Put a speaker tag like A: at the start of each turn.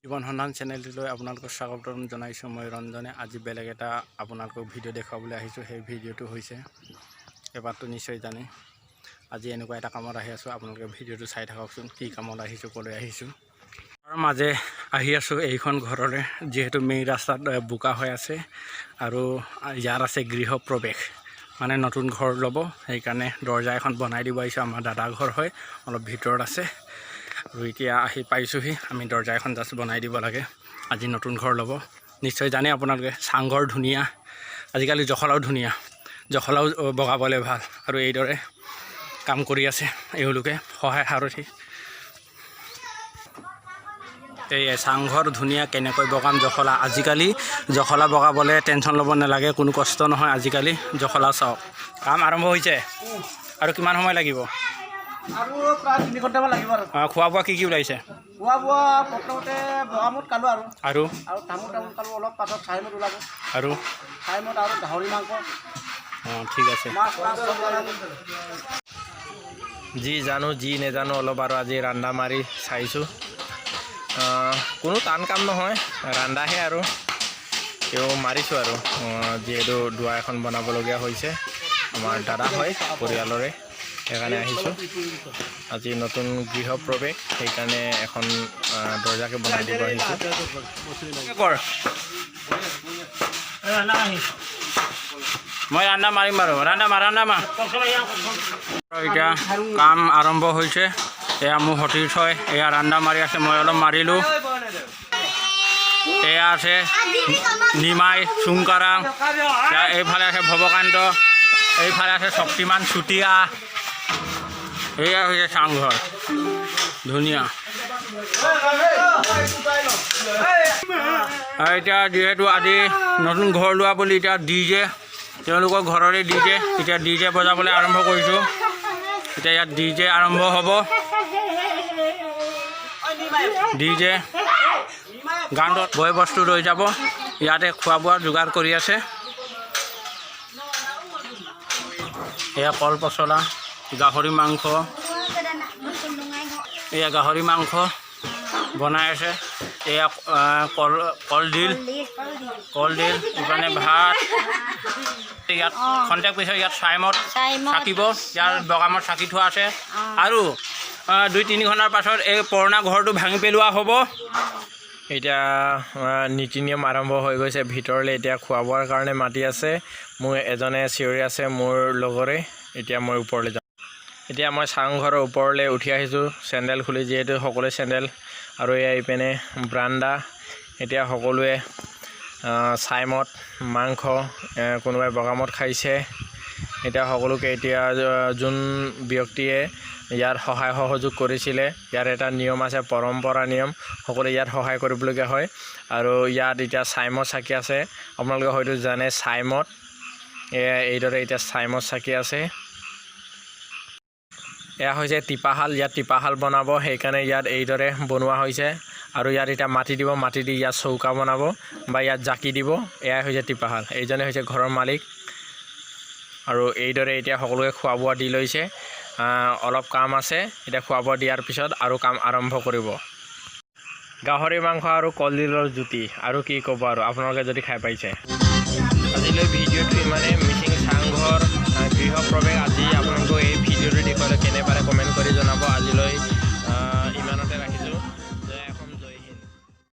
A: জীৱন সন্ধান চেনেলটোলৈ আপোনালোকক স্বাগতম জনাইছোঁ। মই ৰঞ্জনে আজি বেলেগ এটা আপোনালোকক ভিডিঅ' দেখুৱাবলৈ আহিছোঁ। সেই ভিডিঅ'টো হৈছে এবাৰটো নিশ্চয় জানে। আজি এনেকুৱা এটা কামত আহি আছোঁ, আপোনালোকে ভিডিঅ'টো চাই থাককচোন। কি কামত আহিছোঁ, ক'লৈ আহিছোঁ। তাৰ মাজে আহি আছোঁ এইখন ঘৰলৈ, যিহেতু মেইন ৰাস্তাত বোকা হৈ আছে আৰু ইয়াৰ আছে গৃহ প্ৰৱেশ, মানে নতুন ঘৰ ল'ব। সেইকাৰণে দৰ্জা এখন বনাই দিব আহিছোঁ। আমাৰ দাদা ঘৰ হয়, অলপ ভিতৰত আছে আৰু এতিয়া আহি পাইছোঁহি। আমি দৰ্জা এখন জাষ্ট বনাই দিব লাগে। আজি নতুন ঘৰ ল'ব, নিশ্চয় জানে আপোনালোকে। চাংঘৰ ধুনীয়া, আজিকালি জখলাও ধুনীয়া, জখলাও বগাবলৈ ভাল। আৰু এইদৰে কাম কৰি আছে এওঁলোকে সহায় সাৰথি। এই চাংঘৰ ধুনীয়া, কেনেকৈ বগাম জখলা। আজিকালি জখলা বগাবলৈ টেনশ্যন ল'ব নালাগে, কোনো কষ্ট নহয়। আজিকালি জখলা চাওক, কাম আৰম্ভ হৈছে। আৰু কিমান সময় লাগিব?
B: আৰু প্ৰায় 3 ঘণ্টামান লাগিব। আৰু
A: খোৱা বোৱা কি ওলাইছে?
B: খোৱা বোৱা প্ৰথমতে বগামুট কালো
A: আৰু
B: তামোল কালো, অলপ পাছত চাইমত ওলাব।
A: আৰু
B: চাইমত আৰু গাহৰি মাংস।
A: ঠিক আছে।
B: মাছ চব বনাব।
C: যি জানো যি নেজানো অলপ আৰু আজি ৰান্ধা মাৰি চাইছোঁ। কোনো টান কাম নহয়, ৰান্ধাহে আৰু তেও মাৰিছোঁ আৰু যিহেতু দুৱাৰ এখন বনাবলগীয়া হৈছে। আমাৰ দাদা হয় পৰিয়ালৰে, সেইকাৰণে আহিছোঁ। আজি নতুন গৃহ প্ৰৱেশ, সেইকাৰণে এখন দৰ্জাকে বনাই দিব আহিছোঁ।
A: মই ৰান্ধা মাৰিম বাৰু, ৰান্ধা মাৰ। এতিয়া কাম আৰম্ভ হৈছে। এয়া মোৰ সতীৰ্থ হয়, এয়া ৰান্ধা মাৰি আছে, মই অলপ মাৰিলোঁ। এয়া আছে নিমাই চুংকাৰাং, এইফালে আছে ভৱকান্ত, এইফালে আছে শক্তিমান চুতীয়া। এয়া হৈছে চাংঘৰ, ধুনীয়া। এতিয়া যিহেতু আজি নতুন ঘৰ লোৱা বুলি এতিয়া ডিজে, তেওঁলোকৰ ঘৰৰে ডিজে, এতিয়া ডিজে বজাবলৈ আৰম্ভ কৰিছোঁ। এতিয়া ইয়াত ডিজে আৰম্ভ হ'ব। ডিজে গানটোত বয় বস্তু লৈ যাব, ইয়াতে খোৱা বোৱা যোগাৰ কৰি আছে। এয়া কল পচলা, গাহৰি মাংস, এয়া গাহৰি মাংস বনাই আছে। এয়া কলডিল, ইপিনে ভাত। ইয়াত খন্তেক পিছত ইয়াত চাইমত থাকিব, ইয়াৰ বগামত চাকি থোৱা আছে। আৰু 2-3 ঘণ্টাৰ পাছত এই পুৰণা ঘৰটো ভাঙি পেলোৱা হ'ব।
C: এতিয়া নীতি নিয়ম আৰম্ভ হৈ গৈছে ভিতৰলৈ। এতিয়া খোৱা বোৱাৰ কাৰণে মাতি আছে। মোৰ এজনে চিঞৰি আছে, মোৰ লগৰে। এতিয়া মই ওপৰলৈ যাম। এতিয়া মই চাংঘৰৰ ওপৰলৈ উঠি আহিছোঁ, চেণ্ডেল খুলি, যিহেতু সকলোৱে চেণ্ডেল। আৰু এয়া ইপিনে ব্ৰাণ্ডা। এতিয়া সকলোৱে চাইমত মাংস, কোনোবাই বগামত খাইছে। এতিয়া সকলোকে এতিয়া যোন ব্যক্তিয়ে ইয়াত সহায় সহযোগ কৰিছিলে, ইয়াৰ এটা নিয়ম আছে, পৰম্পৰা নিয়ম, সকলোৱে ইয়াত সহায় কৰিবলগীয়া হয়। আৰু ইয়াত এতিয়া চাইমত চাকি আছে, আপোনালোকে হয়তো জানে চাইমত। এইদৰে এতিয়া চাইমত চাকি আছে। এয়া হৈছে টিপাশাল, ইয়াত টিপাশাল বনাব, সেইকাৰণে ইয়াত এইদৰে বনোৱা হৈছে। আৰু ইয়াত এতিয়া মাটি দিব, মাটি দি ইয়াত চৌকা বনাব বা ইয়াত জাকি দিব। এয়াই হৈছে টিপাশাল, এইজনে হৈছে ঘৰৰ মালিক। আৰু এইদৰে এতিয়া সকলোকে খোৱা বোৱা দি লৈছে। অলপ কাম আছে, এতিয়া খোৱা বোৱা দিয়াৰ পিছত আৰু কাম আৰম্ভ কৰিব। গাহৰি মাংস আৰু কলডিলৰ জুতি, আৰু কি ক'ব আৰু আপোনালোকে যদি খাই পাইছে। আজিলৈ ভিডিঅ'টো ইমানেই। মিচিং চাংঘৰ গৃহ প্ৰৱেশ। আজি আপোনালোকক এই ভিডিঅ'টো দেখুৱালে কেনে পাৰে কমেণ্ট কৰি জনাব। আজিলৈ